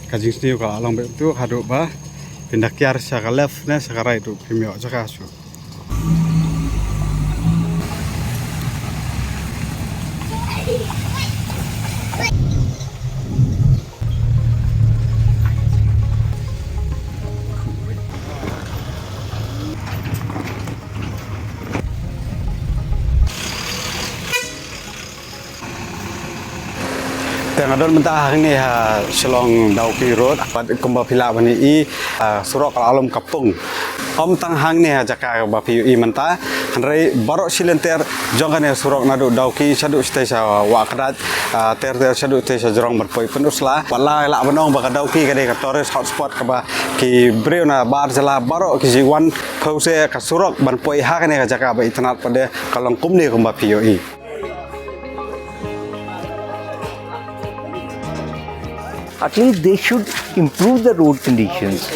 kajing sini kalau alang betul haduk bah pindah kiar saka left na saka right tu pimio saka asu. Tengah mentah ni ha Selong Dauki Road pada kembali pila bani i surok alam kapung. Om tang hang ni ha jaka bapi i mentah hanrai barok silenter jongan ya surok nadu Dauki sadu stesa wakrat ter sadu stesa jorong berpoi penusla wala la banong baka Dauki kade ka Torres hotspot ka ba ki breuna bar jala barok ki jiwan pause ka surok berpoi ha kane ka jaka ba itnat pada kalong kumni kembali i. I think they should improve the road conditions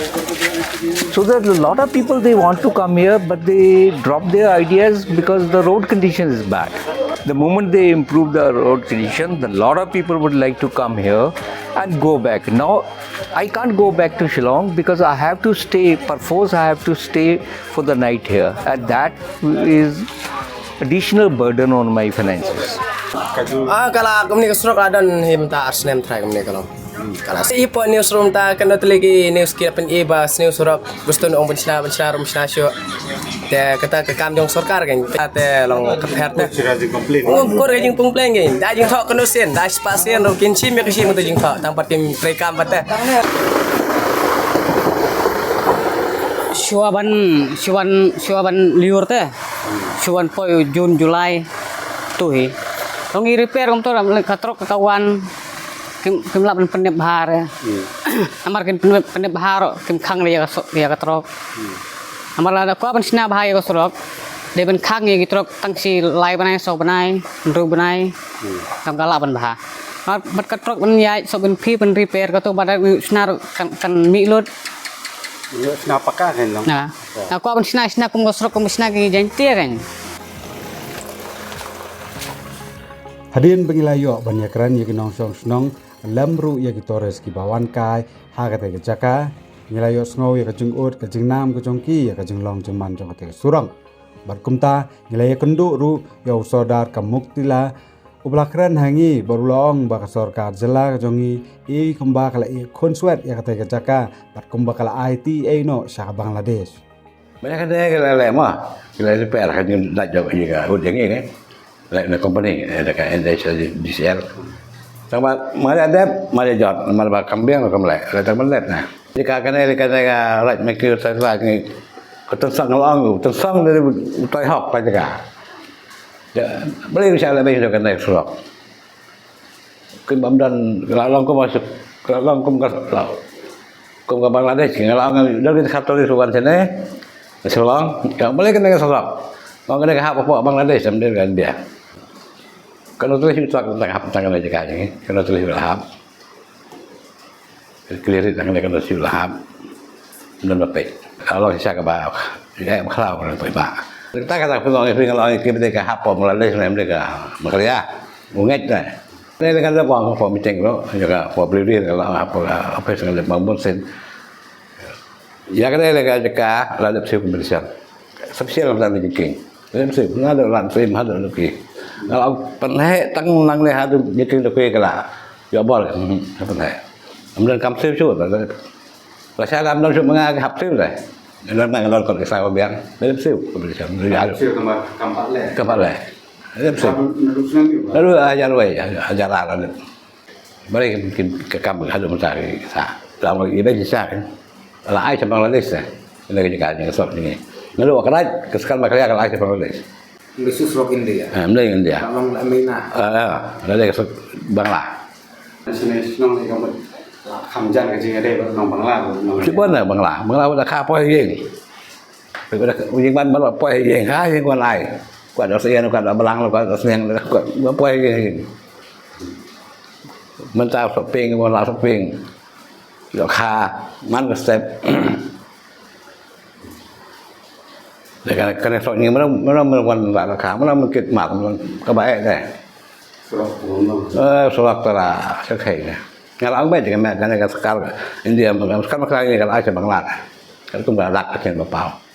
so that a lot of people they want to come here but they drop their ideas because the road condition is bad. The moment they improve the road condition, a lot of people would like to come here and go back. Now I can't go back to Shillong because I have to stay, perforce I have to stay for the night here, and that is additional burden on my finances. Kalau kami ni kesurok ada him tak arsnem try kami kalau. Kalau ipo newsroom ta kena telegi news kira pen iba news surok gusto nong pensna rum snasyo te kata ke kam jong sarkar kan te long kapher te ko rejing pungpleng kan da jing thok kenu sen da spasien ro kin chim me kisi mo jing thok tang patim prekam pate Syuaban liur te syuaban po Jun Julai tu hi long i repair kom to katrok kawan kim laban penep bahar amar kin penep bahar kim khang dia katrok amar la ko ban sina bahaya ko sorok de ben khang ye gitrok tangsi lai banai so banai ru banai kam kala ban bahar bat katrok ban yai so ben phi ben repair ko to bada sina kan mi lot Sina pakah kan long. nah ko ban sina kum ko sorok kum sina ki jantia kan. Hadirin pengilayo banyak keran yang nong snong lamru ya ki Torres ki bawan kai ha ka te jaka ngilayo sngo ya ka jungut ka jingnam ka jongki ya ka jinglong jingman jong te surang barkumta ngilaya kendu ru ya usodar ka muktila ublakran hangi barulong ba ka sarkar jela ka jongi i kumba kala i konswet ya ka te jaka barkumba kala ITA no sa Bangladesh. Banyak ada yang lama kita repair kan nak jawab juga udah ni kan like company dekat DCL sama ada jod mana kambing atau kembali ada melet nah jika kena right maker saya ni ketensang long tensang dari toy hop kan juga boleh bisa lebih dari kena surok kembang kalau kau masuk kalau kau ke Bangladesh kalau dari satu di sukan sini Shillong yang boleh kena surok mau kena hap apa Bangladesh sambil kan dia. Kalau tulis itu tak hap tangan aja kayaknya. Kalau tulis lahap, clear it tangan kalau tulis lahap, dan bapak. Kalau saya ke bawah, saya berkelau kalau bapak. Kita kata pengen kalau kita ke hap Bangladesh mereka mereka munget dah. Ini kan ada for meeting lo, juga for beli kalau apa segala bangun sen. Ya kan ada jaka ladap siap pembersihan. Spesial dalam jengking. Dalam siap ada lantai ada lagi. Kalau penhe tang nang le hadu jengking dokwe kala. Ya bol penhe. Kemudian kam siap shoot. Saya dalam dalam mengaga hap siap dah. Dalam nang kalau saya biang dalam siap pembersihan. Siap kampat le. Kampat le. Dalam siap. Lalu ajar way ajar ala. Mari ke kam hadu mencari sa. Dalam ini bisa kan. Là ai trong Bangladesh này, đây là cái những sọt như này. Nó đâu có cái sekarang makanya kalau ai trong Bangladesh. Indonesia surok India. Đây India. Long Amina. Đây cái Bangla. Sini nong ni kamu kamjan ke jing ada nong Bangla. Cuba nih Bangla udah kapoi yang. Udah yang ban poi yang kah yang quan ai. Quan ASEAN quan Belang quan ASEAN quan poi yang. Mentau shopping quan la shopping. ราคามันก็เซ็ปแต่การในส่วนนี้มันต้องวันราคามันเกิดหมากมันก็ใบได้สลับตลาดเฉยๆ Kalau ang baik dengan karena sekarang India sekarang ini kalau aja banglat. Kalau tuh nggak dak aja bapau.